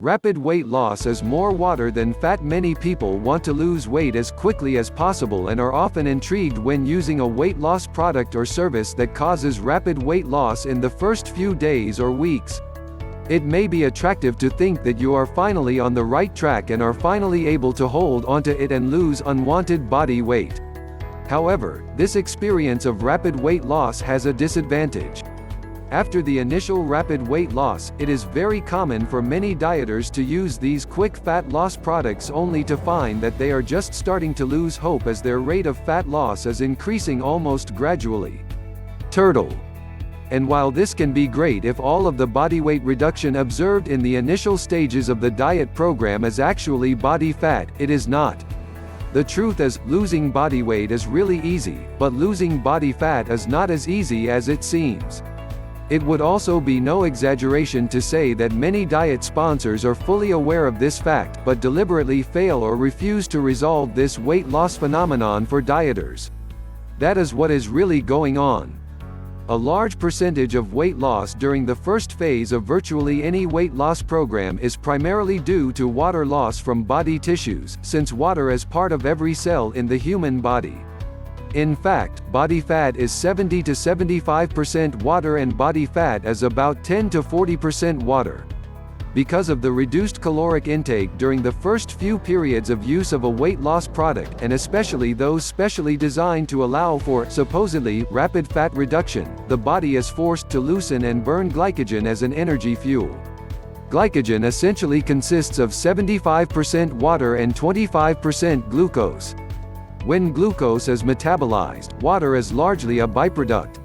Rapid weight loss is more water than fat. Many people want to lose weight as quickly as possible and are often intrigued when using a weight loss product or service that causes rapid weight loss in the first few days or weeks. It may be attractive to think that you are finally on the right track and are finally able to hold onto it and lose unwanted body weight. However, this experience of rapid weight loss has a disadvantage. After the initial rapid weight loss, it is very common for many dieters to use these quick fat loss products only to find that they are just starting to lose hope as their rate of fat loss is increasing almost gradually. Turtle. And while this can be great if all of the body weight reduction observed in the initial stages of the diet program is actually body fat, it is not. The truth is, losing body weight is really easy, but losing body fat is not as easy as it seems. It would also be no exaggeration to say that many diet sponsors are fully aware of this fact but deliberately fail or refuse to resolve this weight loss phenomenon for dieters. That is what is really going on. A large percentage of weight loss during the first phase of virtually any weight loss program is primarily due to water loss from body tissues, since water is part of every cell in the human body. In fact, body fat is 70 to 75% water and body fat is about 10 to 40% water. Because of the reduced caloric intake during the first few periods of use of a weight loss product, and especially those specially designed to allow for, supposedly, rapid fat reduction, the body is forced to loosen and burn glycogen as an energy fuel. Glycogen essentially consists of 75% water and 25% glucose. When glucose is metabolized, water is largely a byproduct.